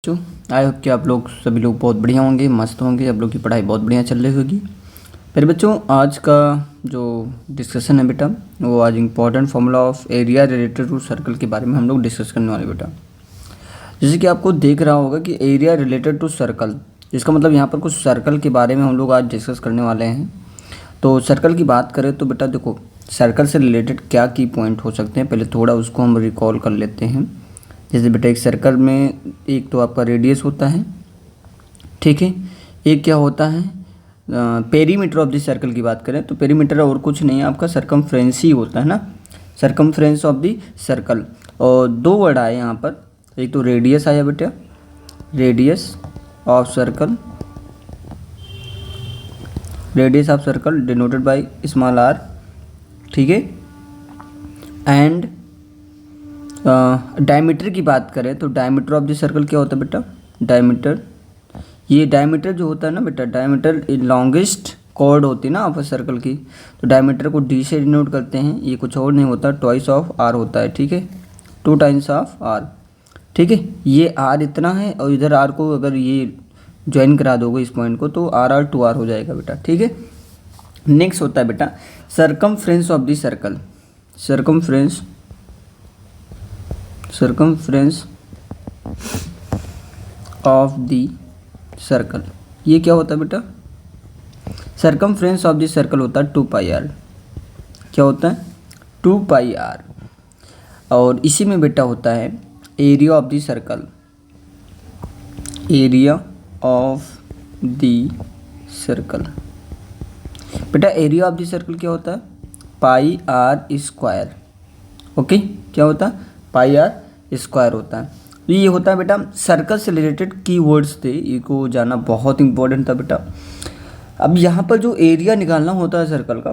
I hope कि आप लोग सभी लोग बहुत बढ़िया होंगे, मस्त होंगे। आप लोग की पढ़ाई बहुत बढ़िया चल रही होगी। फिर बच्चों, आज का जो डिस्कशन है बेटा, वो आज important formula of area related to circle के बारे में हम लोग डिस्कस करने वाले बेटा। जैसे कि आपको देख रहा होगा कि एरिया रिलेटेड टू सर्कल, इसका मतलब यहाँ पर कुछ सर्कल के बारे में हम लोग आज डिस्कस करने वाले हैं। तो सर्कल की बात करें तो बेटा देखो, सर्कल से रिलेटेड क्या की पॉइंट हो सकते हैं, पहले थोड़ा उसको हम रिकॉल कर लेते हैं। जैसे बेटा एक सर्कल में एक तो आपका रेडियस होता है, ठीक है। एक क्या होता है, पेरीमीटर ऑफ द सर्कल की बात करें तो पेरीमीटर और कुछ नहीं है, आपका सरकमफ्रेंस ही होता है ना, सरकमफ्रेंस ऑफ द सर्कल। और दो वर्ड आए यहाँ पर, एक तो रेडियस आया बेटा, radius of circle, radius of circle denoted by small R, ठीक है। एंड डायमीटर की बात करें तो डायमीटर ऑफ द सर्कल क्या होता है बेटा, डायमीटर। ये डायमीटर जो होता है ना बेटा, डायमीटर लॉन्गेस्ट कॉर्ड होती है ना ऑफ सर्कल की, तो डायमीटर को डी से डिनोट करते हैं। ये कुछ और नहीं होता, ट्वाइस ऑफ आर होता है, ठीक है, 2 टाइम्स ऑफ आर, ठीक है। ये आर इतना है और इधर आर को अगर ये ज्वाइन करा दोगे इस पॉइंट को तो आर आर 2 आर हो जाएगा बेटा, ठीक है। नेक्स्ट होता है बेटा circumference of the circle, circumference, circumference of the circle. ये क्या होता है बेटा, सरकमफ्रेंस ऑफ द सर्कल होता है 2 पाई आर। क्या होता है, 2 पाई आर। और इसी में बेटा होता है area of the circle, area of the circle. बेटा एरिया ऑफ द सर्कल क्या होता है, पाई आर स्क्वायर, ओके। क्या होता है, पाई आर स्क्वायर होता है। तो ये होता है बेटा सर्कल से रिलेटेड कीवर्ड्स थे, इनको जानना बहुत इंपॉर्टेंट था बेटा। अब यहाँ पर जो एरिया निकालना होता है सर्कल का,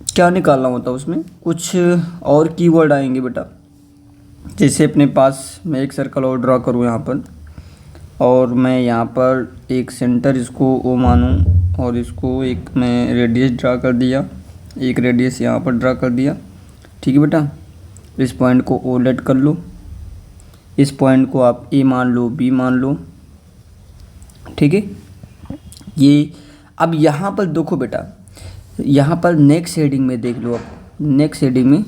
क्या निकालना होता है उसमें, कुछ और कीवर्ड आएंगे बेटा। जैसे अपने पास मैं एक सर्कल और ड्रा करूँ यहाँ पर, और मैं यहाँ पर एक सेंटर इसको ओ मानूँ और इसको एक मैं रेडियस ड्रा कर दिया, एक रेडियस यहाँ पर ड्रा कर दिया, ठीक है बेटा। इस पॉइंट को ओ लेट कर लो, इस पॉइंट को आप ए मान लो, बी मान लो, ठीक है। ये अब यहाँ पर देखो बेटा, यहाँ पर नेक्स्ट हेडिंग में देख लो आप, नेक्स्ट हेडिंग में,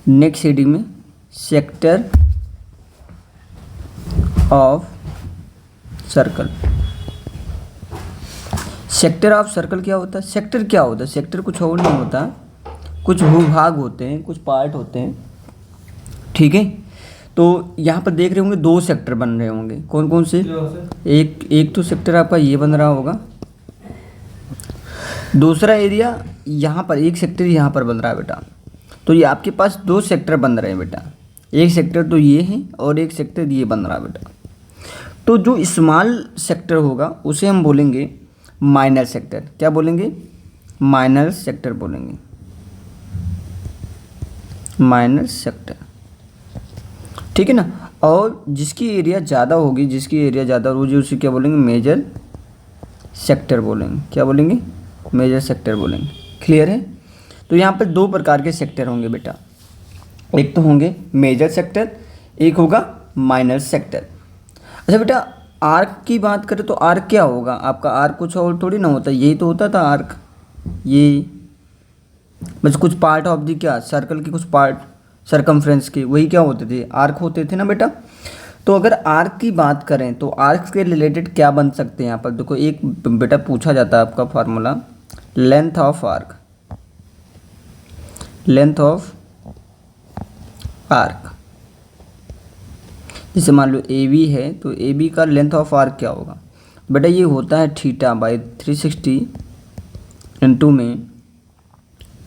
नेक्स्ट हेडिंग में sector of circle. Sector of circle क्या होता है, सेक्टर क्या होता है, सेक्टर कुछ और नहीं होता, कुछ भूभाग होते हैं, कुछ पार्ट होते हैं, ठीक है। तो यहाँ पर देख रहे होंगे 2 सेक्टर बन रहे होंगे, कौन कौन से, एक तो सेक्टर आपका ये बन रहा होगा, दूसरा एरिया यहाँ पर, एक सेक्टर यहाँ पर बन रहा है बेटा। तो ये आपके पास 2 सेक्टर बन रहे हैं बेटा, एक सेक्टर तो ये है और एक सेक्टर ये बन रहा है बेटा। तो जो स्मॉल सेक्टर होगा उसे हम बोलेंगे माइनर सेक्टर। क्या बोलेंगे, माइनर सेक्टर बोलेंगे, माइनर सेक्टर, ठीक है ना। और जिसकी एरिया ज़्यादा होगी, जिसकी एरिया ज़्यादा होगी उसे क्या बोलेंगे, मेजर सेक्टर बोलेंगे। क्या बोलेंगे, मेजर सेक्टर बोलेंगे। क्लियर है। तो यहाँ पर 2 प्रकार के सेक्टर होंगे बेटा, एक तो होंगे मेजर सेक्टर, एक होगा माइनर सेक्टर। अच्छा बेटा आर्क की बात करें तो आर्क क्या होगा आपका, आर्क कुछ और थोड़ी ना होता, यही तो होता था आर्क, ये बस कुछ पार्ट ऑफ दी क्या सर्कल के कुछ पार्ट सरकमफ्रेंस के, वही क्या होते थे, आर्क होते थे ना बेटा। तो अगर आर्क की बात करें तो आर्क के रिलेटेड क्या बन सकते हैं, यहाँ पर देखो एक बेटा पूछा जाता है आपका formula, length of arc, length of arc. जैसे मान लो ए बी है तो ए बी का लेंथ ऑफ आर्क क्या होगा बेटा, ये होता है थीटा बाई 360 इंटू में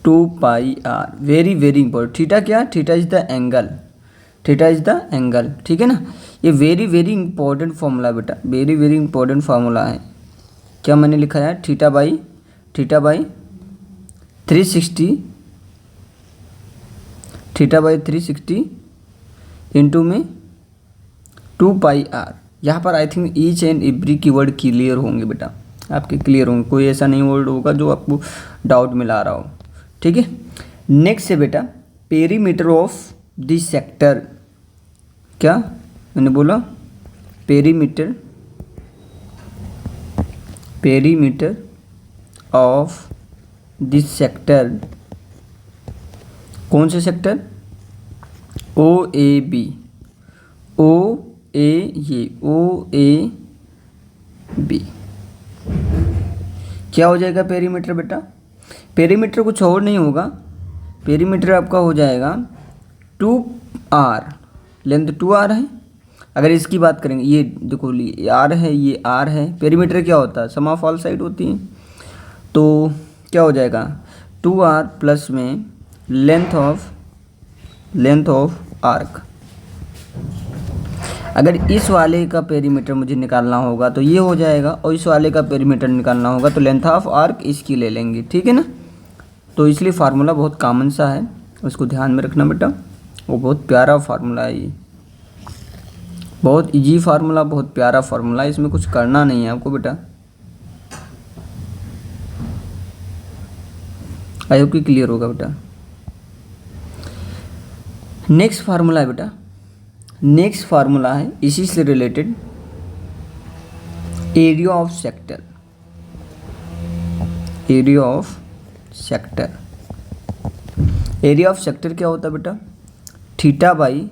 2 pi R. Very very important, theta क्या, theta is the angle, theta is the angle, ठीक है ना। ये वेरी वेरी इंपॉर्टेंट फार्मूला बेटा, वेरी वेरी इंपॉर्टेंट फार्मूला है। क्या मैंने लिखा है, theta by 360, theta by 360 into में 2 पाई आर। यहाँ पर I think each and every keyword clear होंगे बेटा, आपके क्लियर होंगे, कोई ऐसा नहीं वर्ड होगा जो आपको डाउट में ला रहा हो, ठीक है। नेक्स्ट है बेटा पेरीमीटर ऑफ द सेक्टर। क्या मैंने बोला, पेरीमीटर ऑफ दिस सेक्टर, कौन से sector, O A B, O A B क्या हो जाएगा पेरीमीटर बेटा? पेरीमीटर कुछ और नहीं होगा, पेरीमीटर आपका हो जाएगा 2r, लेंथ 2r है। अगर इसकी बात करेंगे, ये देखो r है, ये r है, पेरीमीटर क्या होता है, सम ऑफ ऑल साइड होती है, तो क्या हो जाएगा 2r प्लस में लेंथ ऑफ आर्क। अगर इस वाले का पेरीमीटर मुझे निकालना होगा तो ये हो जाएगा, और इस वाले का पेरीमीटर निकालना होगा तो लेंथ ऑफ आर्क इसकी ले लेंगे, ठीक है ना। तो इसलिए फार्मूला बहुत कॉमन सा है, उसको ध्यान में रखना बेटा, वो बहुत प्यारा फार्मूला है, ये बहुत इजी फार्मूला, बहुत प्यारा फार्मूला, इसमें कुछ करना नहीं है आपको बेटा। आई होप कि क्लियर होगा बेटा। नेक्स्ट फार्मूला है बेटा, नेक्स्ट फार्मूला है इसी से related, area of sector. Area of sector, area of sector क्या होता है बेटा, theta by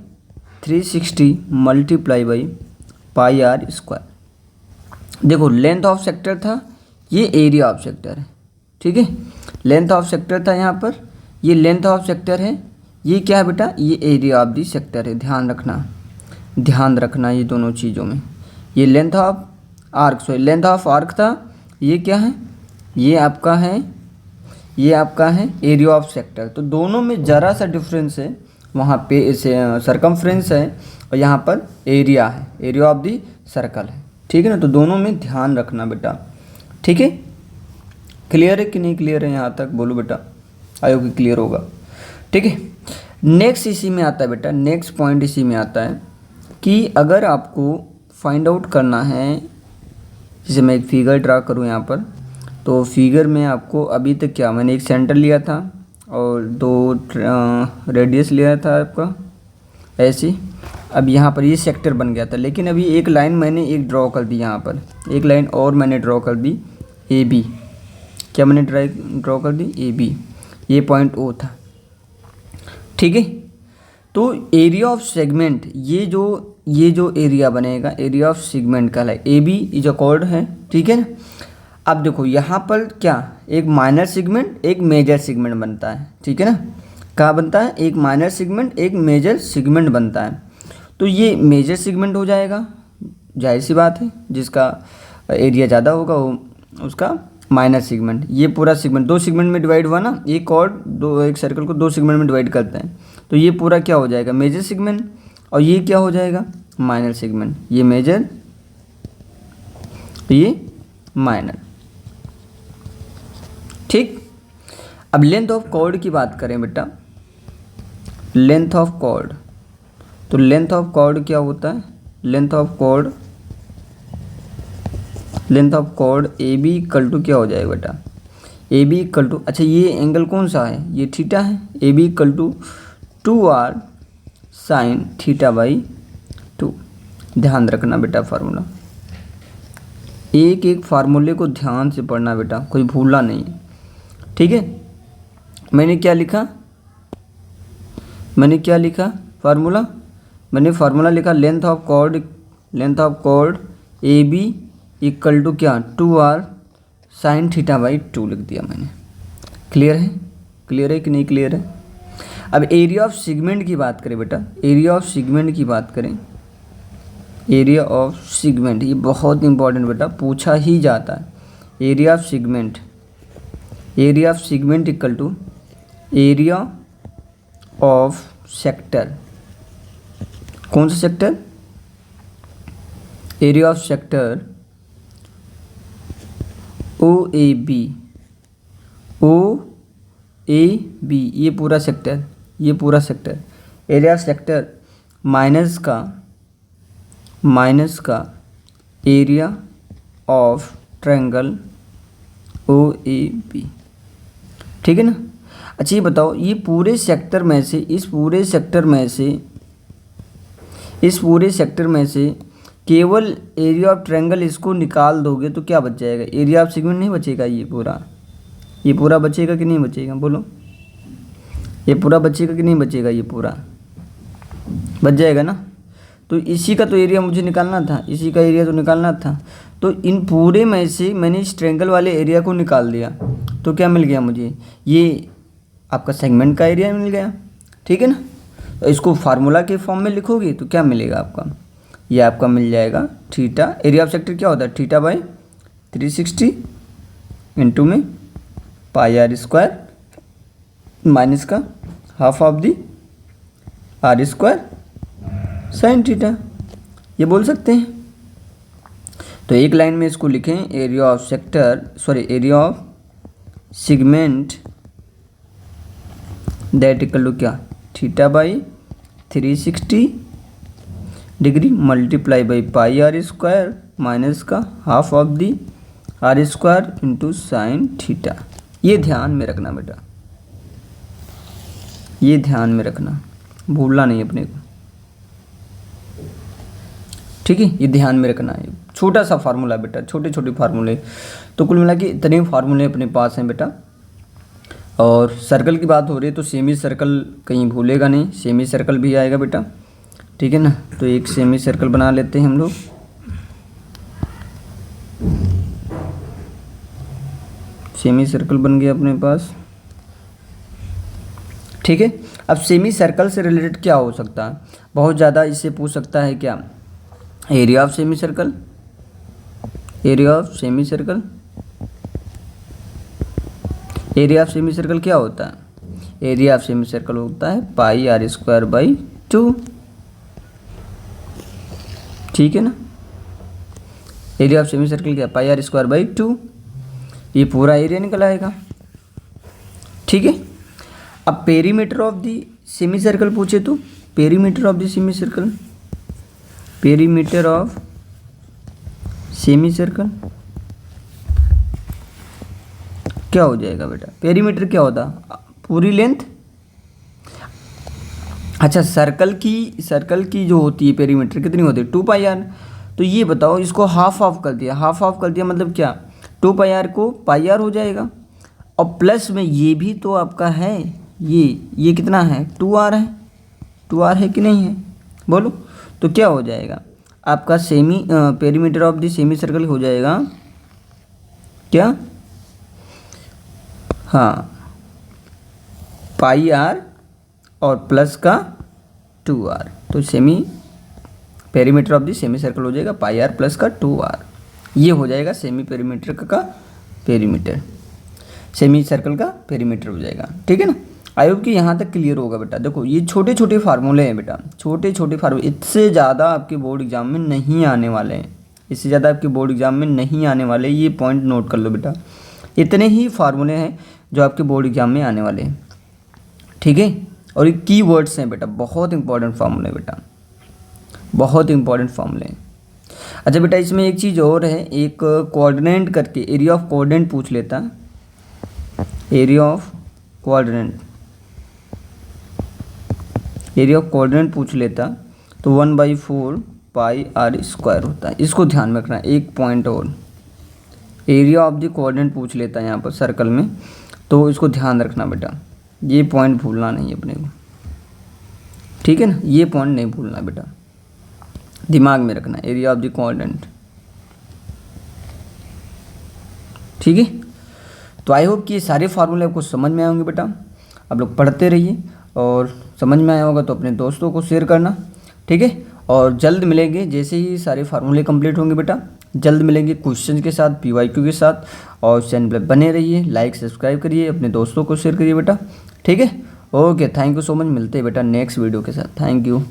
360 multiply by pi R square. देखो लेंथ ऑफ सेक्टर था, ये एरिया ऑफ सेक्टर है, ठीक है, लेंथ ऑफ सेक्टर था यहाँ पर, ये लेंथ ऑफ सेक्टर है, ये क्या है बेटा, ये एरिया ऑफ दी सेक्टर है। ध्यान रखना ये दोनों चीज़ों में, ये length of arc, sorry length of arc था, ये क्या है, ये आपका है एरिया ऑफ सेक्टर। तो दोनों में ज़रा सा डिफरेंस है, वहाँ पे इसे सरकमफ्रेंस है और यहाँ पर एरिया है, एरिया ऑफ दी सर्कल है, ठीक है ना। तो दोनों में ध्यान रखना बेटा, ठीक है। क्लियर है कि नहीं क्लियर है, यहाँ तक बोलो बेटा, आई होप कि क्लियर होगा, ठीक है। नेक्स्ट इसी में आता है बेटा, नेक्स्ट पॉइंट इसी में आता है कि अगर आपको फाइंड आउट करना है, जैसे मैं एक फिगर ड्रा करूँ यहाँ पर, तो फिगर में आपको अभी तक क्या, मैंने एक सेंटर लिया था और 2 रेडियस लिया था आपका ऐसे। अब यहाँ पर ये सेक्टर बन गया था, लेकिन अभी एक लाइन मैंने एक ड्रॉ कर दी, यहाँ पर एक लाइन और मैंने ड्रॉ कर दी ए बी। क्या मैंने ड्रॉ कर दी, ए बी, ये पॉइंट ओ था, ठीक है। तो एरिया ऑफ सेगमेंट, ये जो एरिया बनेगा, एरिया ऑफ सेगमेंट का है, A B is a chord है, ठीक है ना। अब देखो यहाँ पर क्या, एक माइनर सेगमेंट एक मेजर सेगमेंट बनता है, ठीक है ना। कहाँ बनता है, एक माइनर सेगमेंट एक मेजर सेगमेंट बनता है। तो ये मेजर सेगमेंट हो जाएगा, जाहिर सी बात है, जिसका एरिया ज़्यादा होगा वो उसका माइनर सेगमेंट। ये पूरा सेगमेंट 2 सेगमेंट में डिवाइड हुआ ना, एक कॉर्ड एक सर्कल को 2 सेगमेंट में डिवाइड करते हैं, तो ये पूरा क्या हो जाएगा, मेजर सेगमेंट, और ये क्या हो जाएगा, माइनर सेगमेंट। ये मेजर, ये माइनर, ठीक। अब लेंथ ऑफ कॉर्ड की बात करें बेटा, लेंथ ऑफ कॉर्ड, तो लेंथ ऑफ कॉर्ड क्या होता है, length of chord A B equal to क्या हो जाएगा बेटा, ए बी इक्वल टू, अच्छा ये एंगल कौन सा है, ये थीटा है, A B equal to 2r sine theta by 2। ध्यान रखना बेटा फार्मूला, एक एक फार्मूले को ध्यान से पढ़ना बेटा, कोई भूलना नहीं है, ठीक है। मैंने क्या लिखा फार्मूला, मैंने फार्मूला लिखा length of chord A B equal to क्या, 2r साइन थीटा बाई 2 लिख दिया मैंने। क्लियर है कि नहीं क्लियर है। अब एरिया ऑफ सेगमेंट की बात करें बेटा, एरिया ऑफ सेगमेंट की बात करें, एरिया ऑफ सेगमेंट ये बहुत इंपॉर्टेंट बेटा, पूछा ही जाता है। Area of segment equal to area of sector, कौन सा sector, area of sector O A B, ये पूरा sector, area of sector minus का area of triangle O A B, ठीक है ना। अच्छा ये बताओ, ये पूरे सेक्टर में से, इस पूरे सेक्टर में से केवल एरिया ऑफ ट्रायंगल इसको निकाल दोगे तो क्या बच जाएगा, एरिया ऑफ सेगमेंट नहीं बचेगा, ये पूरा बचेगा कि नहीं बचेगा, बोलो ये पूरा बचेगा कि नहीं बचेगा, ये पूरा बच जाएगा ना। तो इसी का तो एरिया मुझे निकालना था, इसी का एरिया तो निकालना था। तो इन पूरे में से मैंने इस ट्रायंगल वाले एरिया को निकाल दिया, तो क्या मिल गया मुझे, ये आपका सेगमेंट का एरिया मिल गया, ठीक है ना। तो इसको फार्मूला के फॉर्म में लिखोगे तो क्या मिलेगा आपका, ये आपका मिल जाएगा थीटा, एरिया ऑफ सेक्टर क्या होता है, थीटा बाई 360 इंटू में पाई आर स्क्वायर माइनस का half of the R square sine theta, ये बोल सकते हैं। तो एक लाइन में इसको लिखें, area of sector area of segment that equal to क्या, theta by 360 degree multiply by pi R square minus का half of the R square into sine theta. ये ध्यान में रखना बेटा, ये ध्यान में रखना, भूलना नहीं अपने को, ठीक है। ये ध्यान में रखना है, छोटा सा फार्मूला बेटा, छोटे छोटे फार्मूले। तो कुल मिला के इतने फार्मूले अपने पास हैं बेटा। और सर्कल की बात हो रही है तो सेमी सर्कल कहीं भूलेगा नहीं, सेमी सर्कल भी आएगा बेटा, ठीक है ना। तो एक सेमी सर्कल बना लेते हैं हम लोग, सेमी सर्कल बन गया अपने पास, ठीक है। अब सेमी सर्कल से रिलेटेड क्या हो सकता है, बहुत ज़्यादा इससे पूछ सकता है क्या, area of semi circle, area of semi circle, area of semi circle क्या होता है, एरिया ऑफ सेमी सर्कल होता है पाई आर स्क्वायर बाई 2, ठीक है ना। एरिया ऑफ सेमी सर्कल क्या, पाई आर स्क्वायर बाई 2, ये पूरा एरिया निकल आएगा, ठीक है। अब perimeter of the semi circle पूछे तो perimeter of the semi circle, perimeter of semi circle क्या हो जाएगा बेटा, पेरीमीटर क्या होता, पूरी लेंथ। अच्छा, सर्कल की जो होती है पेरीमीटर कितनी होती है, 2 पाई आर। तो ये बताओ, इसको हाफ ऑफ कर दिया, हाफ ऑफ कर दिया मतलब क्या, 2 पाई आर को पाई आर हो जाएगा, और प्लस में ये भी तो आपका है, ये कितना है, 2 आर है, 2 आर है कि नहीं है, बोलो। तो क्या हो जाएगा आपका perimeter of the semi circle हो जाएगा क्या, हाँ, पाई आर और प्लस का 2 आर। तो perimeter of the semi circle हो जाएगा पाई आर प्लस का 2 आर, ये हो जाएगा सेमी पेरीमीटर का पेरीमीटर, सेमी सर्कल का पेरीमीटर हो जाएगा, ठीक है ना। आई होप कि यहाँ तक क्लियर होगा बेटा। देखो ये छोटे छोटे फार्मूले हैं बेटा, छोटे छोटे फार्मूले, इससे ज़्यादा आपके बोर्ड एग्जाम में नहीं आने वाले हैं, इससे ज़्यादा आपके बोर्ड एग्जाम में नहीं आने वाले, ये पॉइंट नोट कर लो बेटा। इतने ही फार्मूले हैं जो आपके बोर्ड एग्जाम में आने वाले हैं, ठीक है। और ये की वर्ड्स हैं बेटा, बहुत इंपॉर्टेंट फार्मूले बेटा, बहुत इंपॉर्टेंट फार्मूले हैं। अच्छा बेटा, इसमें एक चीज़ और है, एक कोऑर्डिनेट करके एरिया ऑफ कोऑर्डिनेट पूछ लेता, area of coordinate, area of coordinate पूछ लेता तो 1/4 पाई आर स्क्वायर होता है। इसको ध्यान में रखना। एक पॉइंट और, एरिया ऑफ द कोऑर्डिनेट पूछ लेता है यहाँ पर सर्कल में, तो इसको ध्यान रखना बेटा, ये पॉइंट भूलना नहीं अपने को, ठीक है ना, ये पॉइंट नहीं भूलना बेटा, दिमाग में रखना, एरिया ऑफ द कोऑर्डिनेट, ठीक है। तो आई होप कि ये सारे फार्मूले आपको समझ में आएंगे बेटा, आप लोग पढ़ते रहिए, और समझ में आया होगा तो अपने दोस्तों को शेयर करना, ठीक है। और जल्द मिलेंगे, जैसे ही सारे फार्मूले कंप्लीट होंगे बेटा, जल्द मिलेंगे क्वेश्चन के साथ, PYQ के साथ। और चैनल पर बने रहिए, लाइक सब्सक्राइब करिए, अपने दोस्तों को शेयर करिए बेटा, ठीक है। Okay, thank you so much, मिलते हैं बेटा नेक्स्ट वीडियो के साथ, थैंक यू।